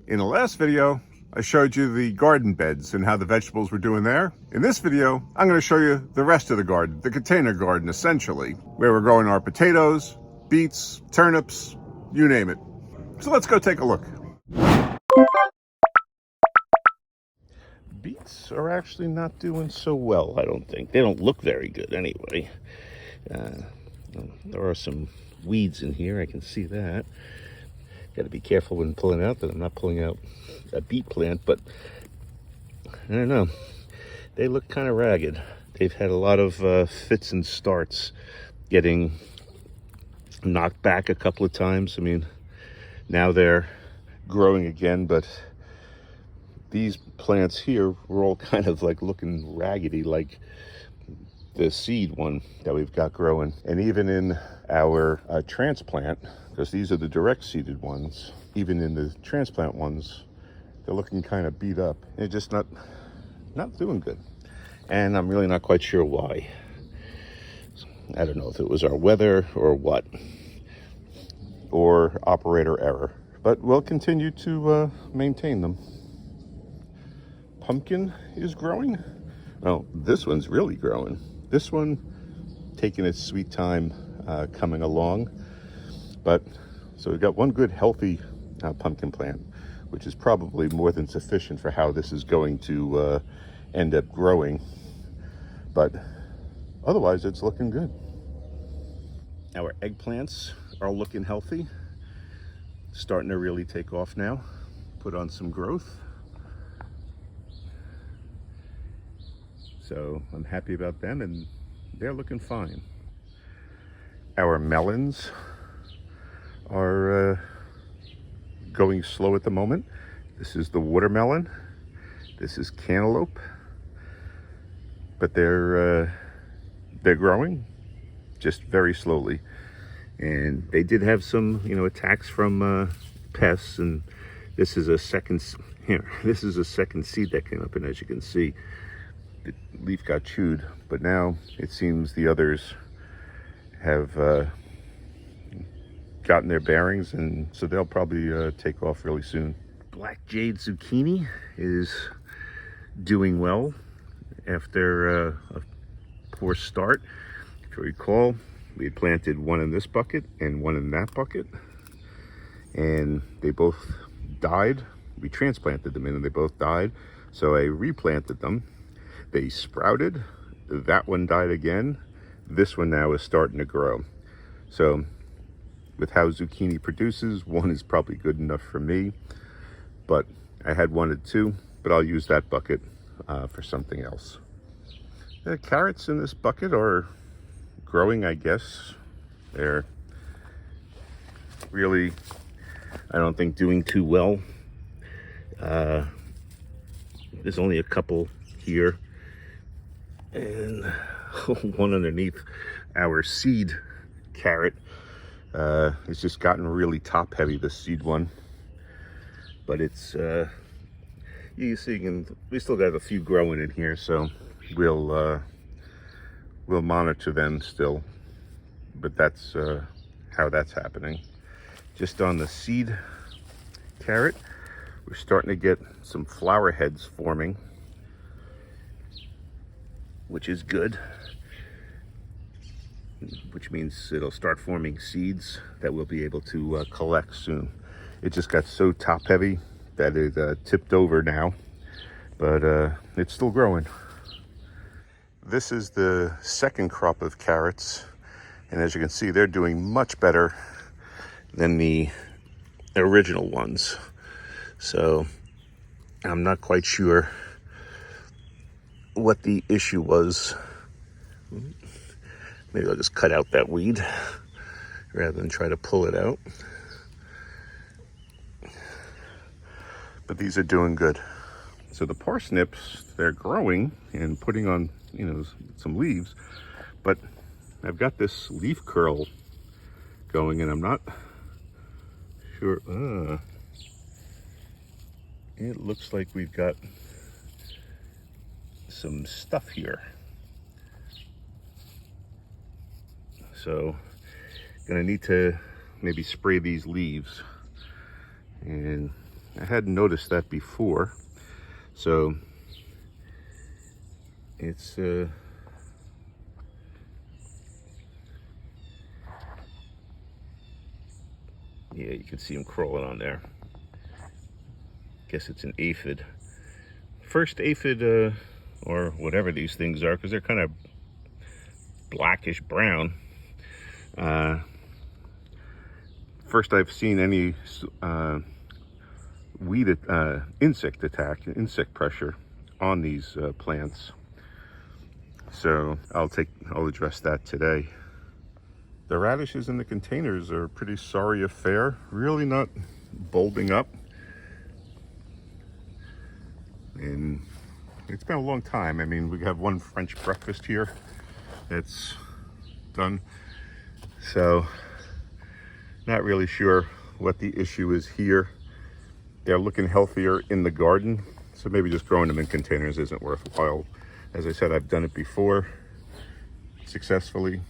In the last video, I showed you the garden beds and how the vegetables were doing there. In this video, I'm going to show you the rest of the garden, the container garden essentially, where we're growing our potatoes, beets, turnips, you name it. So let's go take a look. Beets are actually not doing so well, I don't think. They don't look very good anyway. There are some weeds in here, I can see that. Got to be careful when pulling out that I'm not pulling out a beet plant, but I don't know. They look kind of ragged. They've had a lot of fits and starts, getting knocked back a couple of times. I mean, now they're growing again, but these plants here were all kind of like looking raggedy, like the seed one that we've got growing. And even in our transplant, because these are the direct seeded ones, even in the transplant ones, they're looking kind of beat up. They're just not doing good. And I'm really not quite sure why. I don't know if it was our weather or what, or operator error, but we'll continue to maintain them. Pumpkin is growing. Oh, this one's really growing. This one taking its sweet time coming along. But so we've got one good healthy pumpkin plant, which is probably more than sufficient for how this is going to end up growing. But otherwise, it's looking good. Our eggplants are looking healthy, starting to really take off now, put on some growth. So I'm happy about them, and they're looking fine. Our melons are going slow at the moment. This is the watermelon. This is cantaloupe. But they're growing just very slowly. And they did have some, attacks from pests. And this is a second seed that came up, and as you can see, the leaf got chewed. But now it seems the others have gotten their bearings, and so they'll probably take off really soon. Black jade zucchini is doing well after a poor start. If you recall, we had planted one in this bucket and one in that bucket, and they both died. We transplanted them in and they both died, so I replanted them. They sprouted. That one died again. This one now is starting to grow. So with how zucchini produces, one is probably good enough for me, but I had wanted two, but I'll use that bucket for something else. The carrots in this bucket are growing, I guess. They're really, I don't think, doing too well. There's only a couple here, and one underneath our seed carrot. It's just gotten really top heavy, the seed one, but it's you see, we still got a few growing in here, so we'll monitor them still. But that's how that's happening. Just on the seed carrot, we're starting to get some flower heads forming, which is good, which means it'll start forming seeds that we'll be able to collect soon. It just got so top heavy that it tipped over now, but it's still growing. This is the second crop of carrots, and as you can see, they're doing much better than the original ones. So I'm not quite sure what the issue was. Maybe I'll just cut out that weed rather than try to pull it out. But these are doing good. So the parsnips, they're growing and putting on, some leaves, but I've got this leaf curl going, and I'm not sure. It looks like we've got some stuff here. So gonna need to maybe spray these leaves, and I hadn't noticed that before. So it's yeah, you can see them crawling on there. Guess it's an aphid. First aphid, or whatever these things are, because they're kind of blackish brown. First I've seen any insect pressure on these plants. So I'll address that today. The radishes in the containers are a pretty sorry affair. Really not bulbing up. And it's been a long time. I mean, we have one French breakfast here that's done. So not really sure what the issue is here. They're looking healthier in the garden, so maybe just growing them in containers isn't worthwhile. As I said, I've done it before successfully,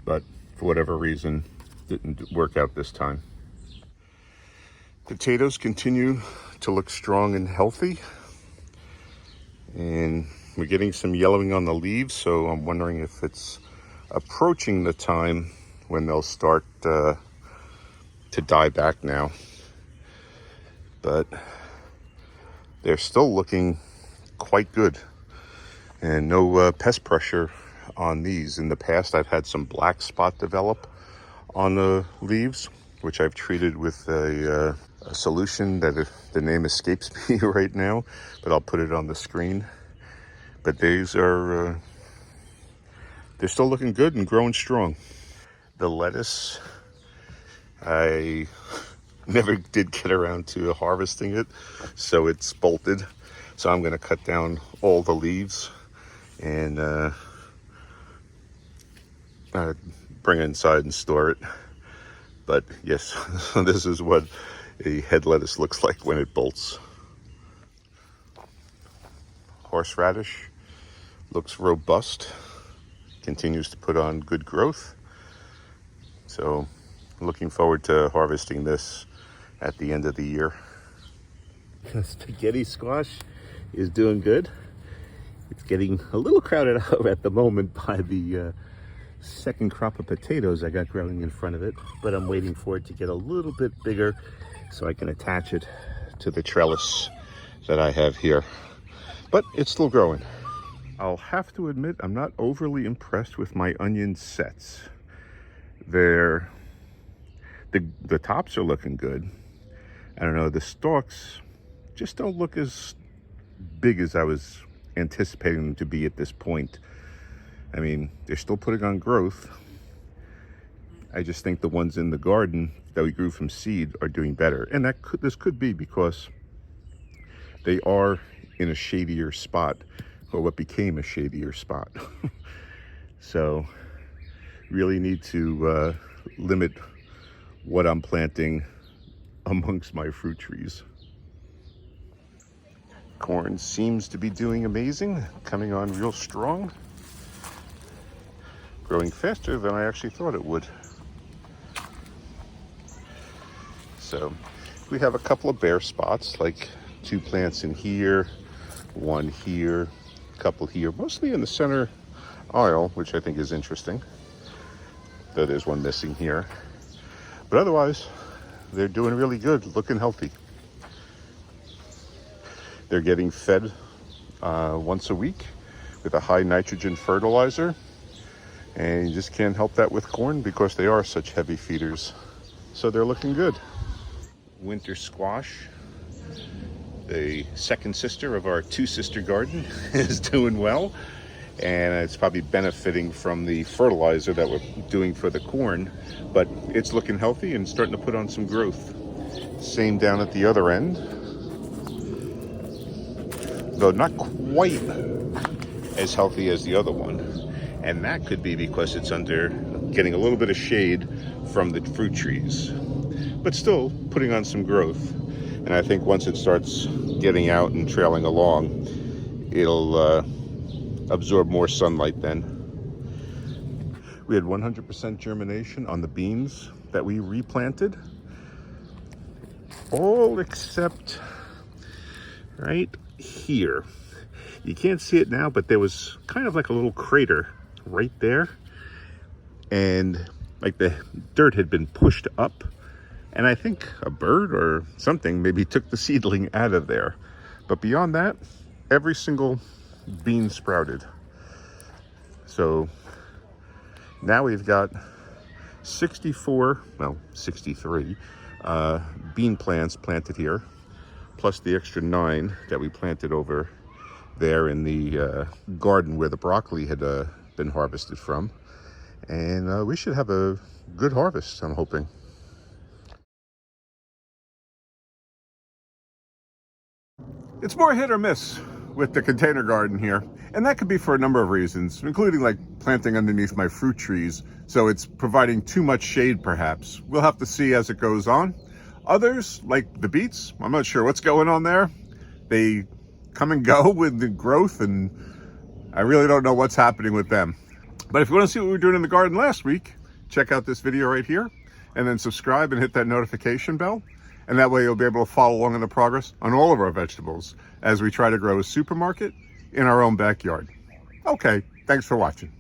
but for whatever reason, didn't work out this time. Potatoes continue to look strong and healthy, and we're getting some yellowing on the leaves, so I'm wondering if it's approaching the time when they'll start to die back now. But they're still looking quite good, and no pest pressure on these. In the past, I've had some black spot develop on the leaves, which I've treated with a solution that the name escapes me right now, but I'll put it on the screen. But these are they're still looking good and growing strong. The lettuce, I never did get around to harvesting it, so it's bolted. So I'm going to cut down all the leaves and bring it inside and store it. But yes, this is what a head lettuce looks like when it bolts. Horseradish looks robust, continues to put on good growth. So looking forward to harvesting this at the end of the year. Spaghetti squash is doing good. It's getting a little crowded out at the moment by the second crop of potatoes I got growing in front of it, but I'm waiting for it to get a little bit bigger so I can attach it to the trellis that I have here. But it's still growing. I'll have to admit, I'm not overly impressed with my onion sets. The tops are looking good. I don't know, the stalks just don't look as big as I was anticipating them to be at this point. I mean, they're still putting on growth. I just think the ones in the garden that we grew from seed are doing better. And this could be because they are in a shadier spot, or what became a shadier spot. So really need to limit what I'm planting amongst my fruit trees. Corn seems to be doing amazing, coming on real strong, growing faster than I actually thought it would. So we have a couple of bare spots, like 2 plants in here, 1 here, a couple here, mostly in the center aisle, which I think is interesting, though there's one missing here. But otherwise, they're doing really good, looking healthy. They're getting fed once a week with a high nitrogen fertilizer, and you just can't help that with corn because they are such heavy feeders. So they're looking good. Winter squash, the second sister of our 2-sister garden, is doing well, and it's probably benefiting from the fertilizer that we're doing for the corn, but it's looking healthy and starting to put on some growth. Same down at the other end, though not quite as healthy as the other one, and that could be because it's getting a little bit of shade from the fruit trees, but still putting on some growth. And I think once it starts getting out and trailing along, it'll absorb more sunlight then. We had 100% germination on the beans that we replanted. all except right here. You can't see it now, but there was kind of like a little crater right there. And like the dirt had been pushed up. And I think a bird or something maybe took the seedling out of there. But beyond that, every single bean sprouted. So now we've got 63 bean plants planted here, plus the extra 9 that we planted over there in the garden where the broccoli had been harvested from. And we should have a good harvest, I'm hoping. It's more hit or miss with the container garden here. And that could be for a number of reasons, including like planting underneath my fruit trees. So it's providing too much shade, perhaps. We'll have to see as it goes on. Others, like the beets, I'm not sure what's going on there. They come and go with the growth, and I really don't know what's happening with them. But if you want to see what we were doing in the garden last week, check out this video right here, and then subscribe and hit that notification bell. And that way you'll be able to follow along in the progress on all of our vegetables as we try to grow a supermarket in our own backyard. Okay, thanks for watching.